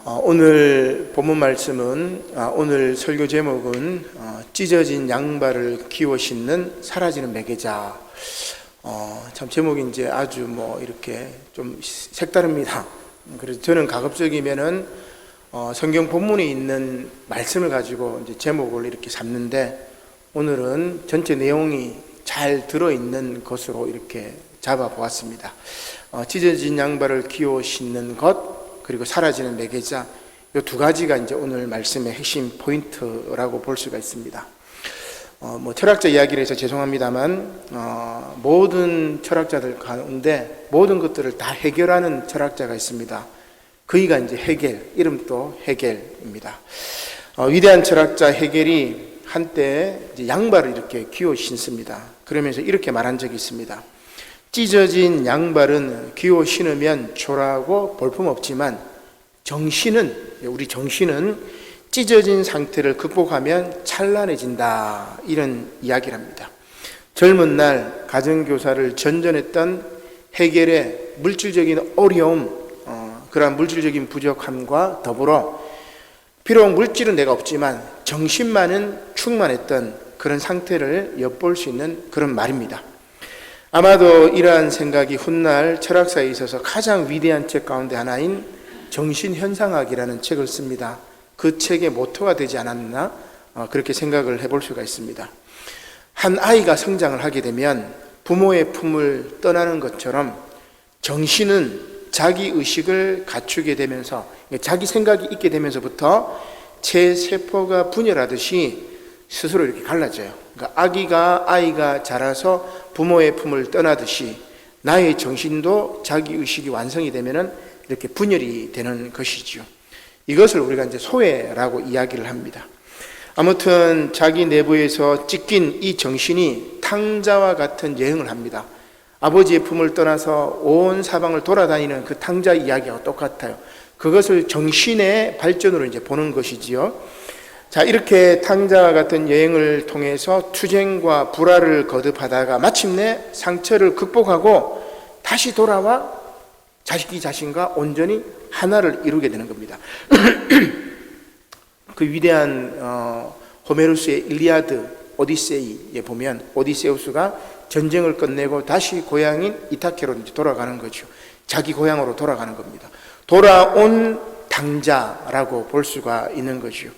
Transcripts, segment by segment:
오늘 본문 말씀은 오늘 설교 제목은 찢어진 양발을 끼워 신는 사라지는 매개자. 참 제목이 이제 아주 이렇게 좀 색다릅니다. 그래서 저는 가급적이면은 성경 본문에 있는 말씀을 가지고 이제 제목을 이렇게 삼는데, 오늘은 전체 내용이 잘 들어있는 것으로 이렇게 잡아보았습니다. 찢어진 양발을 끼워 신는 것, 그리고 사라지는 매개자, 이 두 가지가 이제 오늘 말씀의 핵심 포인트라고 볼 수가 있습니다. 철학자 이야기를 해서 죄송합니다만, 모든 철학자들 가운데 모든 것들을 다 해결하는 철학자가 있습니다. 그이가 이제 헤겔, 이름도 헤겔입니다. 위대한 철학자 헤겔이 한때 이제 양발을 이렇게 끼워 신습니다. 그러면서 이렇게 말한 적이 있습니다. 찢어진 양발은 끼워 신으면 초라하고 볼품없지만 우리 정신은 찢어진 상태를 극복하면 찬란해진다, 이런 이야기를 합니다. 젊은 날 가정교사를 전전했던 헤겔의 물질적인 어려움, 그러한 물질적인 부족함과 더불어 비록 물질은 내가 없지만 정신만은 충만했던 그런 상태를 엿볼 수 있는 그런 말입니다. 아마도 이러한 생각이 훗날 철학사에 있어서 가장 위대한 책 가운데 하나인 정신현상학이라는 책을 씁니다. 그 책의 모토가 되지 않았나, 그렇게 생각을 해볼 수가 있습니다. 한 아이가 성장을 하게 되면 부모의 품을 떠나는 것처럼 정신은 자기 의식을 갖추게 되면서, 자기 생각이 있게 되면서부터 체세포가 분열하듯이 스스로 이렇게 갈라져요. 그러니까 아이가 자라서 부모의 품을 떠나듯이 나의 정신도 자기 의식이 완성이 되면은 이렇게 분열이 되는 것이죠. 이것을 우리가 이제 소외라고 이야기를 합니다. 아무튼 자기 내부에서 찢긴 이 정신이 탕자와 같은 여행을 합니다. 아버지의 품을 떠나서 온 사방을 돌아다니는 그 탕자 이야기와 똑같아요. 그것을 정신의 발전으로 이제 보는 것이지요. 자, 이렇게 탕자와 같은 여행을 통해서 투쟁과 불화를 거듭하다가 마침내 상처를 극복하고 다시 돌아와 자기 자신과 온전히 하나를 이루게 되는 겁니다. 그 위대한 호메로스의 일리아드, 오디세이에 보면 오디세우스가 전쟁을 끝내고 다시 고향인 이타케로 돌아가는 거죠. 자기 고향으로 돌아가는 겁니다. 돌아온 탕자라고 볼 수가 있는 거죠.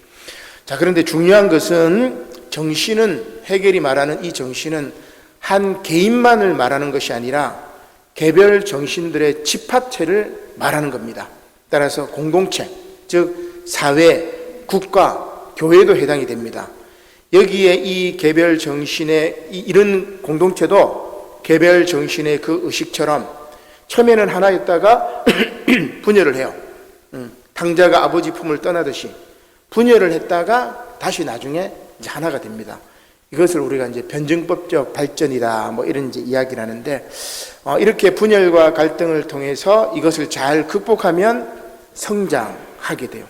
자, 그런데 중요한 것은 헤겔이 말하는 이 정신은 한 개인만을 말하는 것이 아니라 개별 정신들의 집합체를 말하는 겁니다. 따라서 공동체, 즉 사회, 국가, 교회도 해당이 됩니다. 여기에 이 개별 정신의 이런 공동체도 개별 정신의 그 의식처럼 처음에는 하나였다가 분열을 해요. 탕자가 아버지 품을 떠나듯이 분열을 했다가 다시 나중에 이제 하나가 됩니다. 이것을 우리가 이제 변증법적 발전이다, 이런 이제 이야기를 하는데, 이렇게 분열과 갈등을 통해서 이것을 잘 극복하면 성장하게 돼요.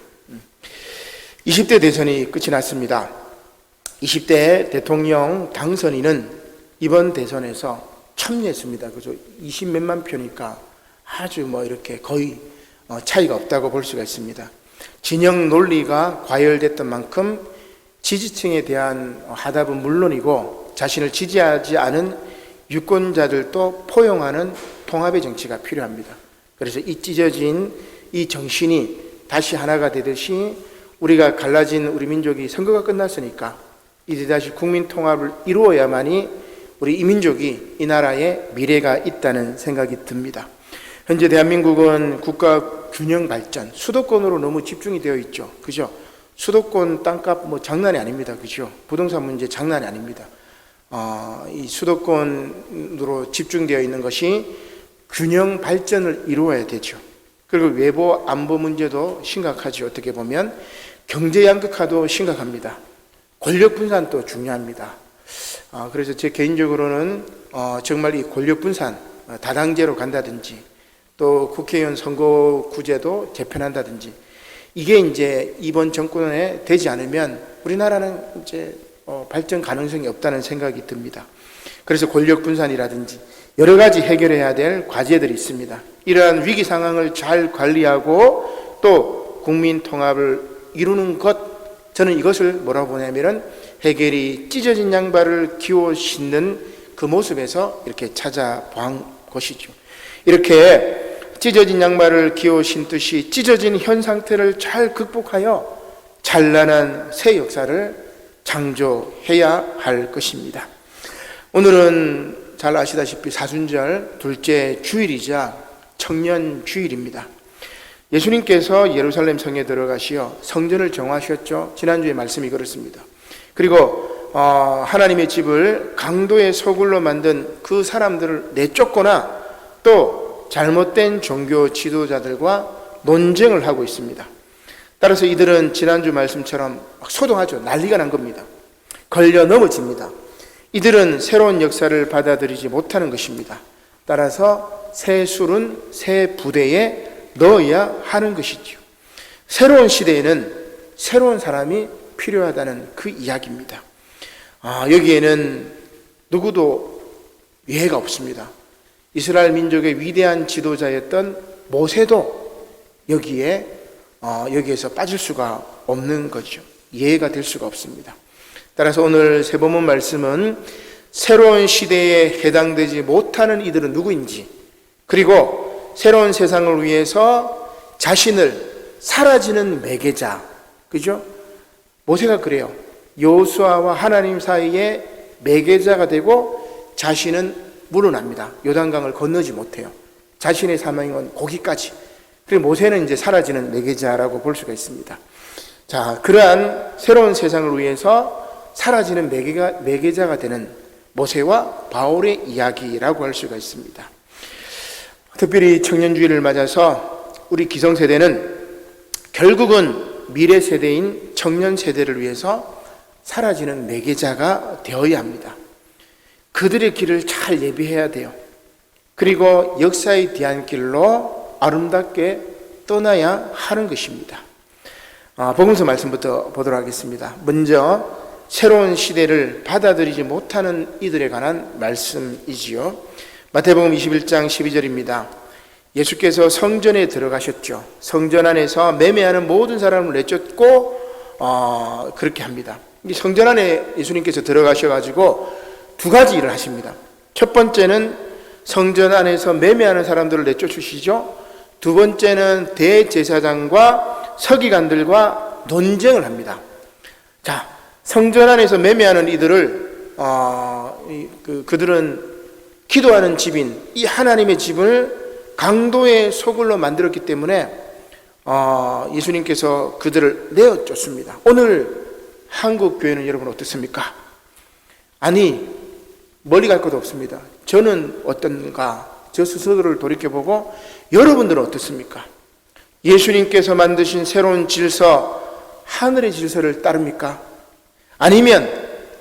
20대 대선이 끝이 났습니다. 20대 대통령 당선인은 이번 대선에서 참여했습니다. 그죠? 20몇만 표니까 아주 이렇게 거의 차이가 없다고 볼 수가 있습니다. 진영 논리가 과열됐던 만큼 지지층에 대한 화답은 물론이고 자신을 지지하지 않은 유권자들도 포용하는 통합의 정치가 필요합니다. 그래서 이 찢어진 이 정신이 다시 하나가 되듯이 우리가 갈라진 우리 민족이 선거가 끝났으니까 이제 다시 국민 통합을 이루어야만이 우리 이 민족이 이 나라의 미래가 있다는 생각이 듭니다. 현재 대한민국은 국가 균형 발전, 수도권으로 너무 집중이 되어 있죠. 그죠? 수도권 땅값 장난이 아닙니다. 그죠? 부동산 문제 장난이 아닙니다. 이 수도권으로 집중되어 있는 것이 균형 발전을 이루어야 되죠. 그리고 외부 안보 문제도 심각하죠. 어떻게 보면 경제 양극화도 심각합니다. 권력 분산도 중요합니다. 그래서 제 개인적으로는 정말 이 권력 분산, 다당제로 간다든지 또 국회의원 선거구제도 재편한다든지, 이게 이제 이번 정권에 되지 않으면 우리나라는 이제 발전 가능성이 없다는 생각이 듭니다. 그래서 권력 분산이라든지 여러 가지 해결해야 될 과제들이 있습니다. 이러한 위기 상황을 잘 관리하고 또 국민 통합을 이루는 것, 저는 이것을 뭐라고 보냐면은 헤겔이 찢어진 양발을 끼워 신는 그 모습에서 이렇게 찾아본 것이죠. 이렇게 찢어진 양말을 끼워 신듯이 찢어진 현 상태를 잘 극복하여 찬란한 새 역사를 창조해야 할 것입니다. 오늘은 잘 아시다시피 사순절 둘째 주일이자 청년 주일입니다. 예수님께서 예루살렘 성에 들어가시어 성전을 정하셨죠. 지난주에 말씀이 그렇습니다. 그리고 하나님의 집을 강도의 소굴로 만든 그 사람들을 내쫓거나 또 잘못된 종교 지도자들과 논쟁을 하고 있습니다. 따라서 이들은 지난주 말씀처럼 막 소동하죠. 난리가 난 겁니다. 걸려 넘어집니다. 이들은 새로운 역사를 받아들이지 못하는 것입니다. 따라서 새 술은 새 부대에 넣어야 하는 것이죠. 새로운 시대에는 새로운 사람이 필요하다는 그 이야기입니다. 여기에는 누구도 예외가 없습니다. 이스라엘 민족의 위대한 지도자였던 모세도 여기에서 빠질 수가 없는 거죠. 예외가 될 수가 없습니다. 따라서 오늘 세번문 말씀은 새로운 시대에 해당되지 못하는 이들은 누구인지, 그리고 새로운 세상을 위해서 자신을 사라지는 매개자, 그죠? 모세가 그래요. 여호수아와 하나님 사이에 매개자가 되고 자신은 물러납니다. 요단강을 건너지 못해요. 자신의 사명은 거기까지. 그리고 모세는 이제 사라지는 매개자라고 볼 수가 있습니다. 자, 그러한 새로운 세상을 위해서 사라지는 매개자가 되는 모세와 바울의 이야기라고 할 수가 있습니다. 특별히 청년주의를 맞아서 우리 기성세대는 결국은 미래 세대인 청년 세대를 위해서 사라지는 매개자가 되어야 합니다. 그들의 길을 잘 예비해야 돼요. 그리고 역사의 뒤안길로 아름답게 떠나야 하는 것입니다. 복음서 말씀부터 보도록 하겠습니다. 먼저 새로운 시대를 받아들이지 못하는 이들에 관한 말씀이지요. 마태복음 21장 12절입니다. 예수께서 성전에 들어가셨죠. 성전 안에서 매매하는 모든 사람을 내쫓고 그렇게 합니다. 이 성전 안에 예수님께서 들어가셔가지고 두 가지 일을 하십니다. 첫 번째는 성전 안에서 매매하는 사람들을 내쫓으시죠. 두 번째는 대제사장과 서기관들과 논쟁을 합니다. 자, 성전 안에서 매매하는 이들을 그들은 기도하는 집인 이 하나님의 집을 강도의 소굴로 만들었기 때문에 예수님께서 그들을 내어쫓습니다. 오늘 한국 교회는 여러분 어떻습니까? 아니, 멀리 갈 것도 없습니다. 저는 어떤가? 저 스스로를 돌이켜보고 여러분들은 어떻습니까? 예수님께서 만드신 새로운 질서, 하늘의 질서를 따릅니까? 아니면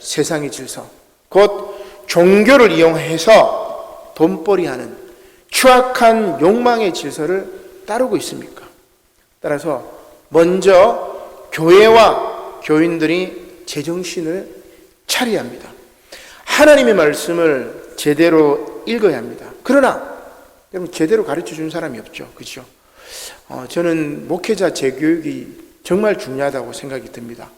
세상의 질서, 곧 종교를 이용해서 돈벌이하는 추악한 욕망의 질서를 따르고 있습니까? 따라서 먼저 교회와 교인들이 제정신을 차려야 합니다. 하나님의 말씀을 제대로 읽어야 합니다. 그러나 여러분 제대로 가르쳐 주는 사람이 없죠. 그렇죠? 저는 목회자 재교육이 정말 중요하다고 생각이 듭니다.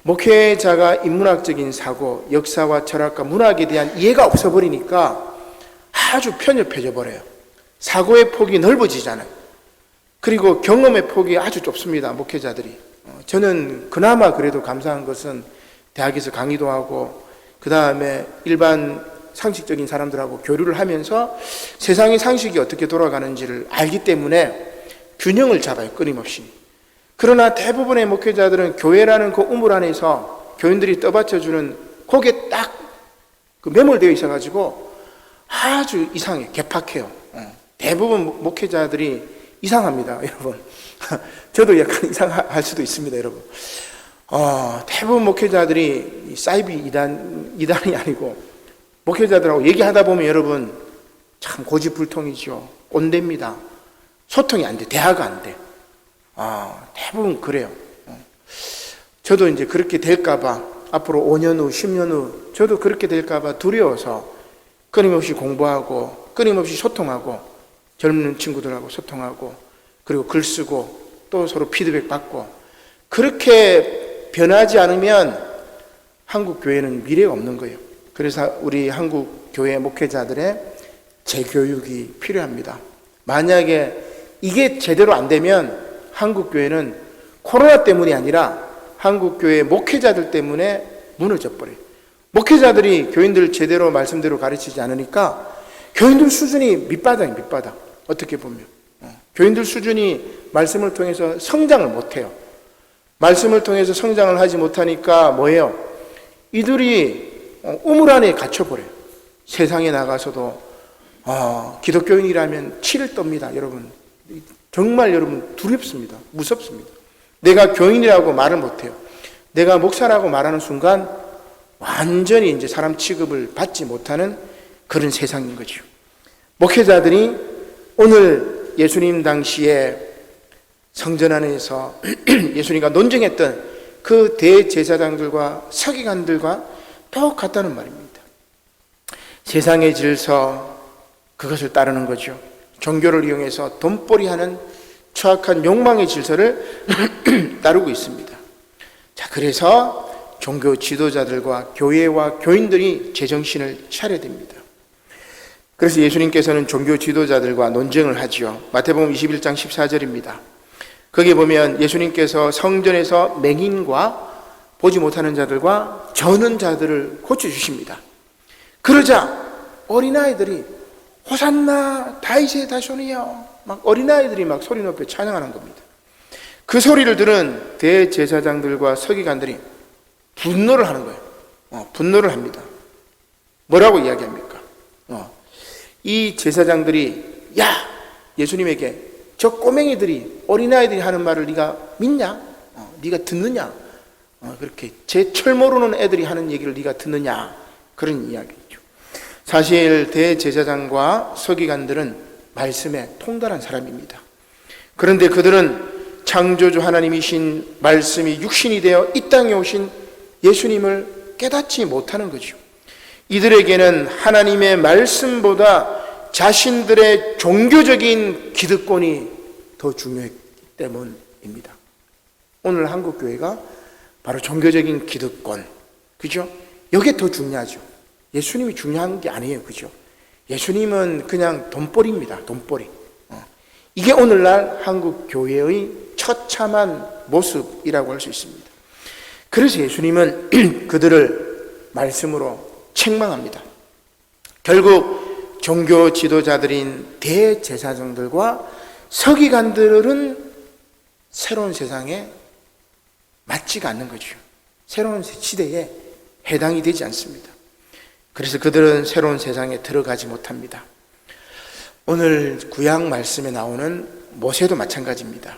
목회자가 인문학적인 사고, 역사와 철학과 문학에 대한 이해가 없어버리니까 아주 편협해져 버려요. 사고의 폭이 넓어지잖아요. 그리고 경험의 폭이 아주 좁습니다. 목회자들이. 저는 그나마 그래도 감사한 것은 대학에서 강의도 하고 그 다음에 일반 상식적인 사람들하고 교류를 하면서 세상의 상식이 어떻게 돌아가는지를 알기 때문에 균형을 잡아요. 끊임없이. 그러나 대부분의 목회자들은 교회라는 그 우물 안에서 교인들이 떠받쳐주는 거기에 딱 그 매몰되어 있어가지고 아주 이상해, 개팍해요. 대부분 목회자들이 이상합니다, 여러분. 저도 약간 이상할 수도 있습니다, 여러분. 대부분 목회자들이 사이비 이단이 아니고 목회자들하고 얘기하다 보면 여러분 참 고집불통이죠. 꼰대입니다. 소통이 안 돼, 대화가 안 돼. 대부분 그래요. 저도 이제 그렇게 될까봐 앞으로 5년 후, 10년 후 저도 그렇게 될까봐 두려워서 끊임없이 공부하고 끊임없이 소통하고 젊은 친구들하고 소통하고 그리고 글 쓰고 또 서로 피드백 받고 그렇게 변하지 않으면 한국 교회는 미래가 없는 거예요. 그래서 우리 한국 교회 목회자들의 재교육이 필요합니다. 만약에 이게 제대로 안 되면 한국 교회는 코로나 때문이 아니라 한국 교회 목회자들 때문에 무너져 버려요. 목회자들이 교인들 제대로 말씀대로 가르치지 않으니까 교인들 수준이 밑바닥이에요. 밑바닥. 어떻게 보면 교인들 수준이 말씀을 통해서 성장을 못해요. 말씀을 통해서 성장을 하지 못하니까 뭐예요? 이들이 우물 안에 갇혀버려요. 세상에 나가서도 기독교인이라면 치를 떱니다. 여러분, 정말 여러분 두렵습니다. 무섭습니다. 내가 교인이라고 말을 못해요. 내가 목사라고 말하는 순간 완전히 이제 사람 취급을 받지 못하는 그런 세상인 거죠. 목회자들이 오늘 예수님 당시에 성전 안에서 예수님과 논쟁했던 그 대제사장들과 서기관들과 똑같다는 말입니다. 세상의 질서, 그것을 따르는 거죠. 종교를 이용해서 돈벌이하는 추악한 욕망의 질서를 따르고 있습니다. 자, 그래서 종교 지도자들과 교회와 교인들이 제정신을 차려야 됩니다. 그래서 예수님께서는 종교 지도자들과 논쟁을 하죠. 마태복음 21장 14절입니다. 거기에 보면 예수님께서 성전에서 맹인과 보지 못하는 자들과 저는 자들을 고쳐주십니다. 그러자 어린아이들이 호산나 다윗의 자손이여 막 어린아이들이 막 소리 높여 찬양하는 겁니다. 그 소리를 들은 대제사장들과 서기관들이 분노를 하는 거예요. 분노를 합니다. 뭐라고 이야기합니까? 이 제사장들이 야 예수님에게 저 꼬맹이들이 어린아이들이 하는 말을 네가 믿냐? 네가 듣느냐? 그렇게 제 철 모르는 애들이 하는 얘기를 네가 듣느냐? 그런 이야기죠. 사실 대제사장과 서기관들은 말씀에 통달한 사람입니다. 그런데 그들은 창조주 하나님이신 말씀이 육신이 되어 이 땅에 오신 예수님을 깨닫지 못하는 거죠. 이들에게는 하나님의 말씀보다 자신들의 종교적인 기득권이 더 중요했기 때문입니다. 오늘 한국 교회가 바로 종교적인 기득권, 그죠? 이게 더 중요하죠. 예수님이 중요한 게 아니에요, 그죠? 예수님은 그냥 돈벌이입니다, 돈벌이. 이게 오늘날 한국 교회의 처참한 모습이라고 할 수 있습니다. 그래서 예수님은 그들을 말씀으로 책망합니다. 결국 종교 지도자들인 대제사장들과 서기관들은 새로운 세상에 맞지가 않는 거죠. 새로운 시대에 해당이 되지 않습니다. 그래서 그들은 새로운 세상에 들어가지 못합니다. 오늘 구약 말씀에 나오는 모세도 마찬가지입니다.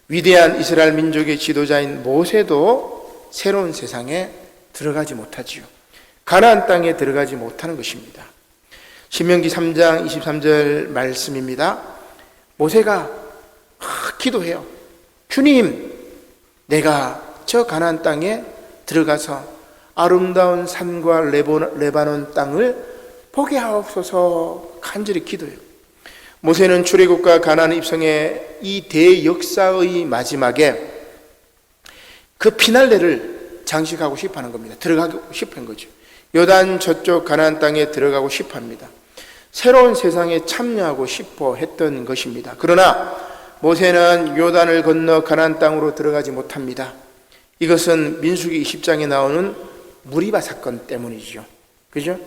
위대한 이스라엘 민족의 지도자인 모세도 새로운 세상에 들어가지 못하지요. 가나안 땅에 들어가지 못하는 것입니다. 신명기 3장 23절 말씀입니다. 모세가 기도해요. 주님, 내가 저 가나안 땅에 들어가서 아름다운 산과 레바논 땅을 보게 하옵소서 간절히 기도해요. 모세는 출애굽과 가나안 입성의 이 대역사의 마지막에 그 피날레를 장식하고 싶어하는 겁니다. 들어가고 싶은 거죠. 요단 저쪽 가나안 땅에 들어가고 싶어 합니다. 새로운 세상에 참여하고 싶어 했던 것입니다. 그러나 모세는 요단을 건너 가나안 땅으로 들어가지 못합니다. 이것은 민수기 20장에 나오는 무리바 사건 때문이죠. 그죠?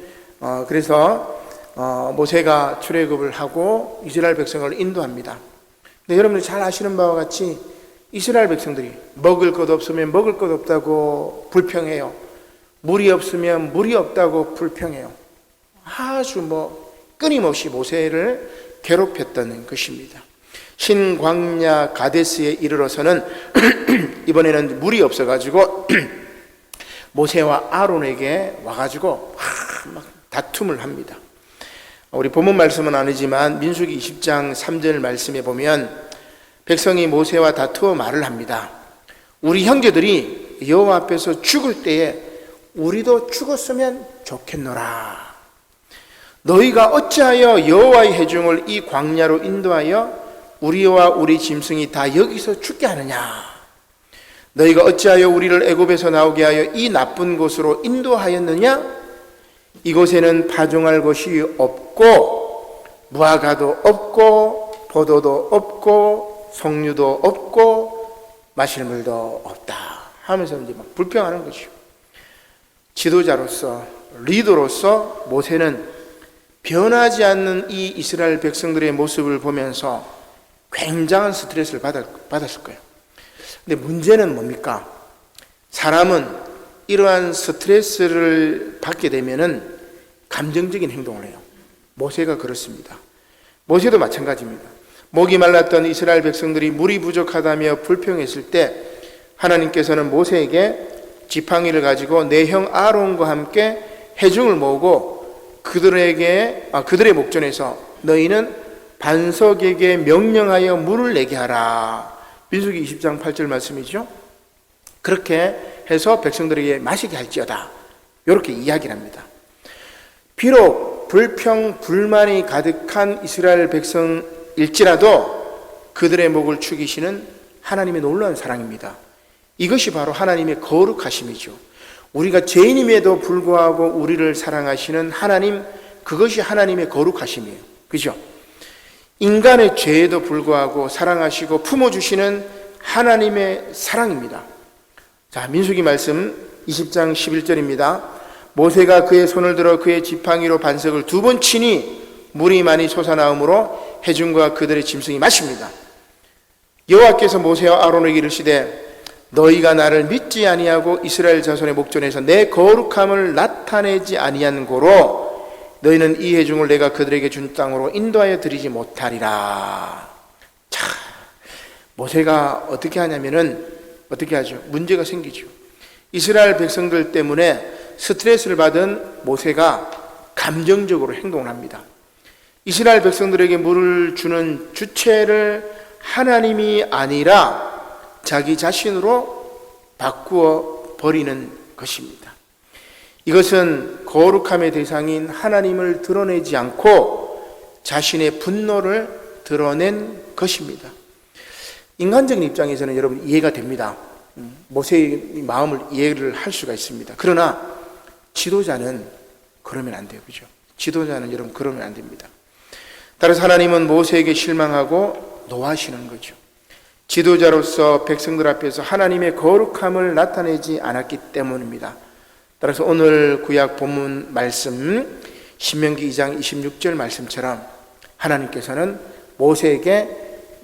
그래서 모세가 출애굽을 하고 이스라엘 백성을 인도합니다. 근데 여러분들 잘 아시는 바와 같이 이스라엘 백성들이 먹을 것 없으면 먹을 것 없다고 불평해요. 물이 없으면 물이 없다고 불평해요. 아주 끊임없이 모세를 괴롭혔던 것입니다. 신광야 가데스에 이르러서는 이번에는 물이 없어가지고 모세와 아론에게 와가지고 막 다툼을 합니다. 우리 본문 말씀은 아니지만 민수기 20장 3절 말씀에 보면 백성이 모세와 다투어 말을 합니다. 우리 형제들이 여호와 앞에서 죽을 때에 우리도 죽었으면 좋겠노라. 너희가 어찌하여 여호와의 회중을 이 광야로 인도하여 우리와 우리 짐승이 다 여기서 죽게 하느냐? 너희가 어찌하여 우리를 애굽에서 나오게 하여 이 나쁜 곳으로 인도하였느냐? 이곳에는 파종할 것이 없고 무화과도 없고 포도도 없고 석류도 없고 마실 물도 없다 하면서 이제 막 불평하는 것이요. 지도자로서 리더로서 모세는 변하지 않는 이 이스라엘 백성들의 모습을 보면서 굉장한 스트레스를 받았을 거예요. 근데 문제는 뭡니까? 사람은 이러한 스트레스를 받게 되면은 감정적인 행동을 해요. 모세가 그렇습니다. 모세도 마찬가지입니다. 목이 말랐던 이스라엘 백성들이 물이 부족하다며 불평했을 때 하나님께서는 모세에게 지팡이를 가지고 내 형 아론과 함께 회중을 모으고 그들의 목전에서 너희는 반석에게 명령하여 물을 내게 하라. 민수기 20장 8절 말씀이죠. 그렇게 해서 백성들에게 마시게 할지어다. 이렇게 이야기를 합니다. 비록 불평, 불만이 가득한 이스라엘 백성일지라도 그들의 목을 축이시는 하나님의 놀라운 사랑입니다. 이것이 바로 하나님의 거룩하심이죠. 우리가 죄인임에도 불구하고 우리를 사랑하시는 하나님, 그것이 하나님의 거룩하심이에요. 그죠? 인간의 죄에도 불구하고 사랑하시고 품어주시는 하나님의 사랑입니다. 자, 민수기 말씀 20장 11절입니다. 모세가 그의 손을 들어 그의 지팡이로 반석을 2번 치니 물이 많이 솟아나오므로 회중과 그들의 짐승이 마십니다. 여호와께서 모세와 아론에게 이르시되 너희가 나를 믿지 아니하고 이스라엘 자손의 목전에서 내 거룩함을 나타내지 아니한 고로 너희는 이 회중을 내가 그들에게 준 땅으로 인도하여 드리지 못하리라. 자, 모세가 어떻게 하냐면은 어떻게 하죠? 문제가 생기죠. 이스라엘 백성들 때문에 스트레스를 받은 모세가 감정적으로 행동을 합니다. 이스라엘 백성들에게 물을 주는 주체를 하나님이 아니라 자기 자신으로 바꾸어 버리는 것입니다. 이것은 거룩함의 대상인 하나님을 드러내지 않고 자신의 분노를 드러낸 것입니다. 인간적인 입장에서는 여러분 이해가 됩니다. 모세의 마음을 이해를 할 수가 있습니다. 그러나 지도자는 그러면 안 돼요. 그죠? 지도자는 여러분 그러면 안 됩니다. 따라서 하나님은 모세에게 실망하고 노하시는 거죠. 지도자로서 백성들 앞에서 하나님의 거룩함을 나타내지 않았기 때문입니다. 따라서 오늘 구약 본문 말씀 신명기 2장 26절 말씀처럼 하나님께서는 모세에게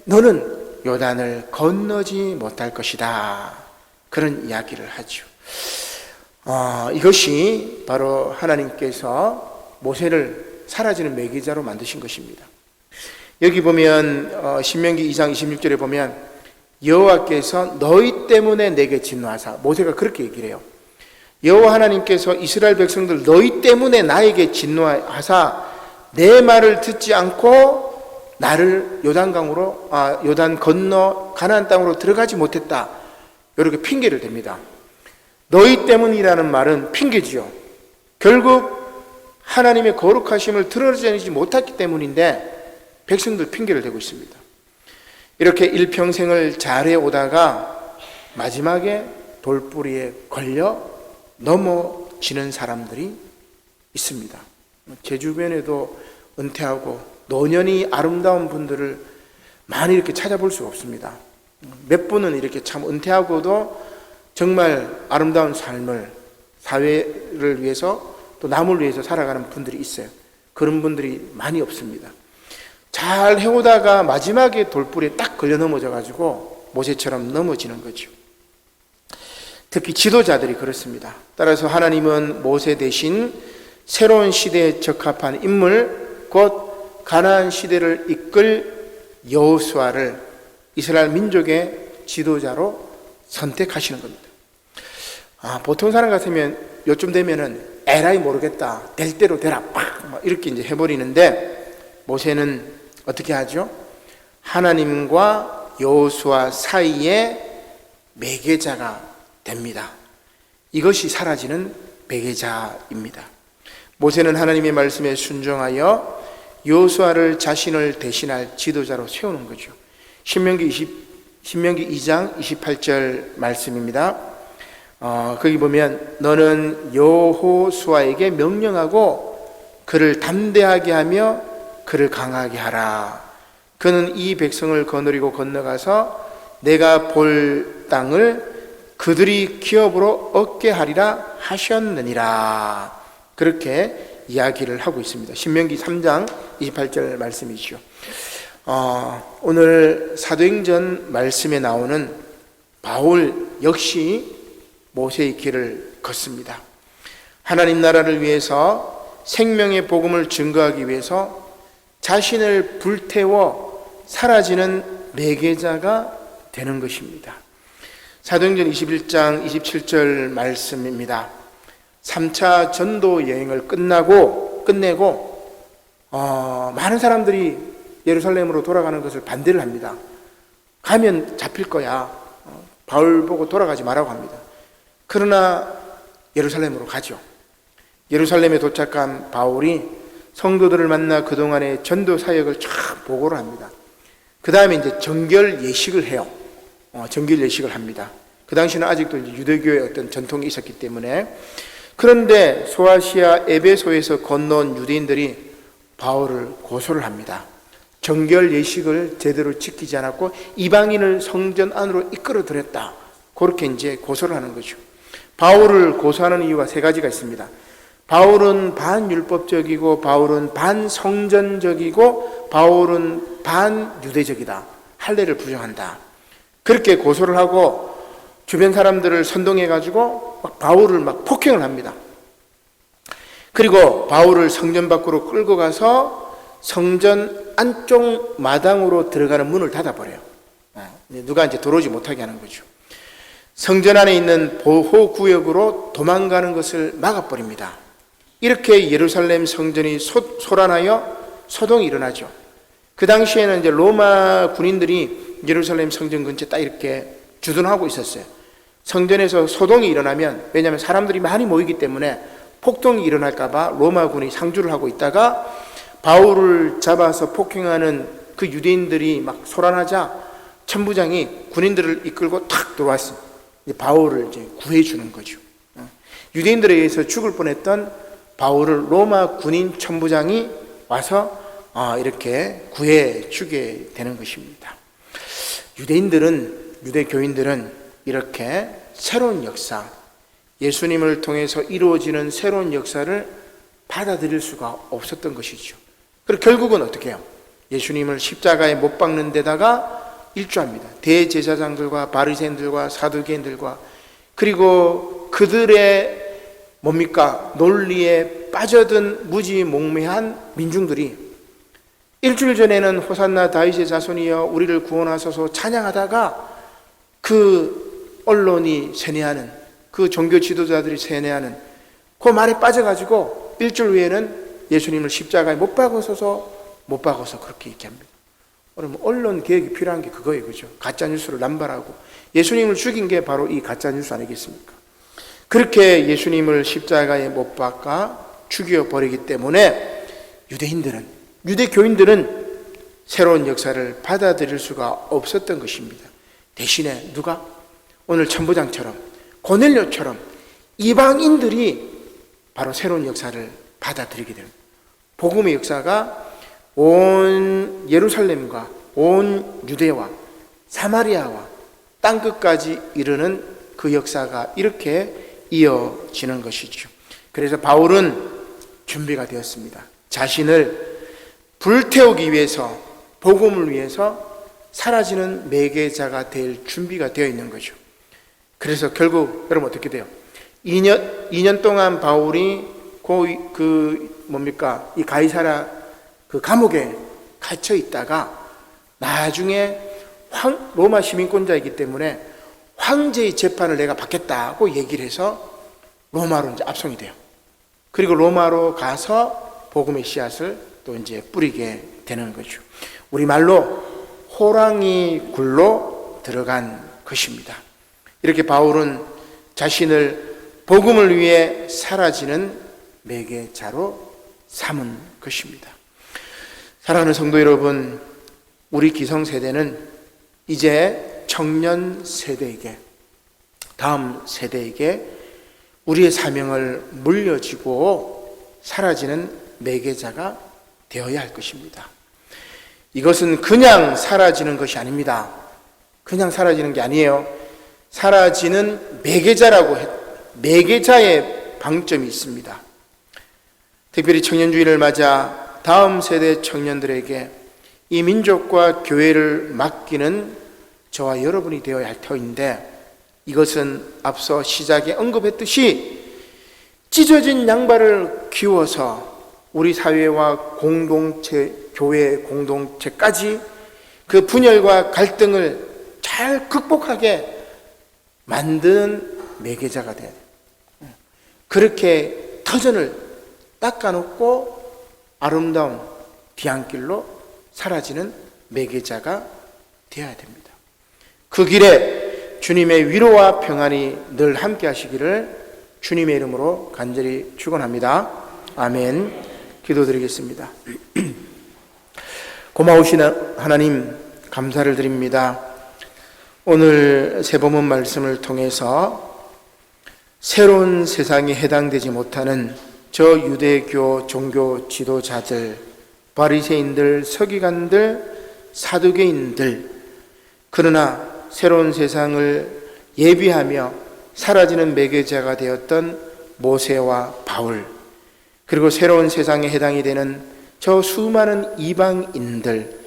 너는 요단을 건너지 못할 것이다. 그런 이야기를 하죠. 이것이 바로 하나님께서 모세를 사라지는 매개자로 만드신 것입니다. 여기 보면 신명기 2장 26절에 보면 여호와께서 너희 때문에 내게 진노하사, 모세가 그렇게 얘기를 해요. 여호와 하나님께서 이스라엘 백성들 너희 때문에 나에게 진노하사 내 말을 듣지 않고 나를 요단 건너 가나안 땅으로 들어가지 못했다. 이렇게 핑계를 댑니다. 너희 때문이라는 말은 핑계지요. 결국 하나님의 거룩하심을 드러내지 못했기 때문인데 백성들 핑계를 대고 있습니다. 이렇게 일평생을 잘해오다가 마지막에 돌뿌리에 걸려 넘어지는 사람들이 있습니다. 제 주변에도 은퇴하고 노년이 아름다운 분들을 많이 이렇게 찾아볼 수가 없습니다. 몇 분은 이렇게 참 은퇴하고도 정말 아름다운 삶을 사회를 위해서 또 남을 위해서 살아가는 분들이 있어요. 그런 분들이 많이 없습니다. 잘 해오다가 마지막에 돌불에 딱 걸려 넘어져가지고 모세처럼 넘어지는 거죠. 특히 지도자들이 그렇습니다. 따라서 하나님은 모세 대신 새로운 시대에 적합한 인물, 곧 가나안 시대를 이끌 여호수아를 이스라엘 민족의 지도자로 선택하시는 겁니다. 보통 사람 같으면 요쯤 되면은 에라이 모르겠다, 될 대로 되라, 팍 이렇게 이제 해버리는데 모세는 어떻게 하죠? 하나님과 여호수아 사이에 매개자가 됩니다. 이것이 사라지는 매개자입니다. 모세는 하나님의 말씀에 순종하여 여호수아를 자신을 대신할 지도자로 세우는 거죠. 신명기 2장 28절 말씀입니다. 거기 보면 너는 여호수아에게 명령하고 그를 담대하게 하며 그를 강하게 하라. 그는 이 백성을 거느리고 건너가서 내가 볼 땅을 그들이 기업으로 얻게 하리라 하셨느니라. 그렇게 이야기를 하고 있습니다. 신명기 3장 28절 말씀이죠. 오늘 사도행전 말씀에 나오는 바울 역시 모세의 길을 걷습니다. 하나님 나라를 위해서 생명의 복음을 증거하기 위해서 자신을 불태워 사라지는 매개자가 되는 것입니다. 사도행전 21장 27절 말씀입니다. 3차 전도 여행을 끝내고 많은 사람들이 예루살렘으로 돌아가는 것을 반대를 합니다. 가면 잡힐 거야. 바울 보고 돌아가지 말라고 합니다. 그러나 예루살렘으로 가죠. 예루살렘에 도착한 바울이 성도들을 만나 그동안의 전도 사역을 쫙 보고를 합니다. 그 다음에 이제 정결 예식을 해요. 정결 예식을 합니다. 그 당시는 아직도 이제 유대교의 어떤 전통이 있었기 때문에. 그런데 소아시아 에베소에서 건너온 유대인들이 바울을 고소를 합니다. 정결 예식을 제대로 지키지 않았고 이방인을 성전 안으로 이끌어 들였다. 그렇게 이제 고소를 하는 거죠. 바울을 고소하는 이유가 세 가지가 있습니다. 바울은 반율법적이고 바울은 반성전적이고 바울은 반유대적이다. 할례를 부정한다. 그렇게 고소를 하고 주변 사람들을 선동해가지고 바울을 폭행을 합니다. 그리고 바울을 성전 밖으로 끌고 가서 성전 안쪽 마당으로 들어가는 문을 닫아버려요. 누가 이제 들어오지 못하게 하는 거죠. 성전 안에 있는 보호구역으로 도망가는 것을 막아버립니다. 이렇게 예루살렘 성전이 소란하여 소동이 일어나죠. 그 당시에는 이제 로마 군인들이 예루살렘 성전 근처에 딱 이렇게 주둔하고 있었어요. 성전에서 소동이 일어나면, 왜냐하면 사람들이 많이 모이기 때문에 폭동이 일어날까봐 로마군이 상주를 하고 있다가 바울을 잡아서 폭행하는 그 유대인들이 막 소란하자 천부장이 군인들을 이끌고 탁 들어왔어요. 바울을 이제 구해주는 거죠. 유대인들에 의해서 죽을 뻔했던 바울을 로마 군인 천부장이 와서 이렇게 구해주게 되는 것입니다. 유대교인들은 이렇게 새로운 역사, 예수님을 통해서 이루어지는 새로운 역사를 받아들일 수가 없었던 것이죠. 그리고 결국은 어떻게 해요? 예수님을 십자가에 못 박는 데다가 일조합니다. 대제사장들과 바리새인들과 사두개인들과 그리고 그들의 논리에 빠져든 무지몽매한 민중들이 일주일 전에는 호산나 다윗의 자손이여 우리를 구원하소서 찬양하다가 그 언론이 세뇌하는, 그 종교 지도자들이 세뇌하는 그 말에 빠져가지고 일주일 후에는 예수님을 십자가에 못 박아서 그렇게 얘기합니다. 그러면 언론 개혁이 필요한 게 그거예요, 그죠? 가짜 뉴스를 남발하고 예수님을 죽인 게 바로 이 가짜 뉴스 아니겠습니까? 그렇게 예수님을 십자가에 못 박아 죽여버리기 때문에 유대교인들은 새로운 역사를 받아들일 수가 없었던 것입니다. 대신에 누가? 오늘 천부장처럼 고넬료처럼 이방인들이 바로 새로운 역사를 받아들이게 됩니다. 복음의 역사가 온 예루살렘과 온 유대와 사마리아와 땅끝까지 이르는 그 역사가 이렇게 이어지는 것이죠. 그래서 바울은 준비가 되었습니다. 자신을 불태우기 위해서, 복음을 위해서 사라지는 매개자가 될 준비가 되어 있는 거죠. 그래서 결국 여러분 어떻게 돼요? 2년 동안 바울이 이 가이사랴 그 감옥에 갇혀 있다가 나중에 로마 시민권자이기 때문에 황제의 재판을 내가 받겠다고 얘기를 해서 로마로 이제 압송이 돼요. 그리고 로마로 가서 복음의 씨앗을 또 이제 뿌리게 되는 거죠. 우리말로 호랑이 굴로 들어간 것입니다. 이렇게 바울은 자신을 복음을 위해 사라지는 매개자로 삼은 것입니다. 사랑하는 성도 여러분, 우리 기성세대는 이제 청년 세대에게, 다음 세대에게 우리의 사명을 물려주고 사라지는 매개자가 되어야 할 것입니다. 이것은 그냥 사라지는 것이 아닙니다. 그냥 사라지는 게 아니에요. 사라지는 매개자라고 매개자의 방점이 있습니다. 특별히 청년주의를 맞아 다음 세대 청년들에게 이 민족과 교회를 맡기는 저와 여러분이 되어야 할 터인데, 이것은 앞서 시작에 언급했듯이 찢어진 양발을 끼워서 우리 사회와 공동체, 교회 공동체까지 그 분열과 갈등을 잘 극복하게 만드는 매개자가 돼야 돼요. 그렇게 터전을 닦아놓고 아름다운 뒤안길로 사라지는 매개자가 되어야 됩니다. 그 길에 주님의 위로와 평안이 늘 함께 하시기를 주님의 이름으로 간절히 축원합니다. 아멘. 기도드리겠습니다. 고마우신 하나님, 감사를 드립니다. 오늘 세범은 말씀을 통해서 새로운 세상에 해당되지 못하는 저 유대교 종교 지도자들, 바리새인들, 서기관들, 사두개인들, 그러나 새로운 세상을 예비하며 사라지는 매개자가 되었던 모세와 바울, 그리고 새로운 세상에 해당이 되는 저 수많은 이방인들,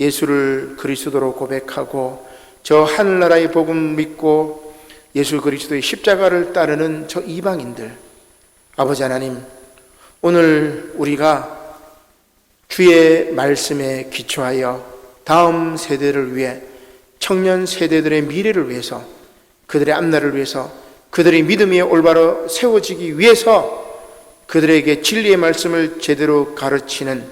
예수를 그리스도로 고백하고 저 하늘나라의 복음 믿고 예수 그리스도의 십자가를 따르는 저 이방인들, 아버지 하나님, 오늘 우리가 주의 말씀에 기초하여 다음 세대를 위해, 청년 세대들의 미래를 위해서, 그들의 앞날을 위해서, 그들의 믿음이 올바로 세워지기 위해서 그들에게 진리의 말씀을 제대로 가르치는,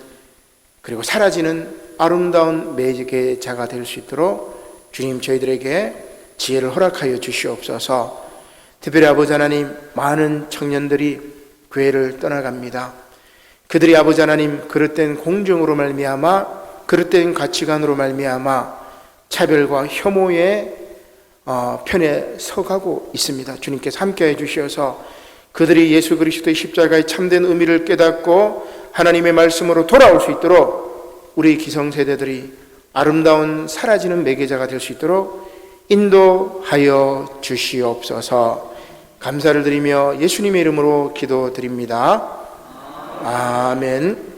그리고 사라지는 아름다운 매개자가 될 수 있도록 주님, 저희들에게 지혜를 허락하여 주시옵소서. 특별히 아버지 하나님, 많은 청년들이 교회를 떠나갑니다. 그들이 아버지 하나님 그릇된 공정으로 말미암아, 그릇된 가치관으로 말미암아 차별과 혐오의 편에 서가고 있습니다. 주님께서 함께해 주셔서 그들이 예수 그리스도의 십자가의 참된 의미를 깨닫고 하나님의 말씀으로 돌아올 수 있도록 우리 기성세대들이 아름다운 사라지는 매개자가 될 수 있도록 인도하여 주시옵소서. 감사를 드리며 예수님의 이름으로 기도드립니다. 아멘.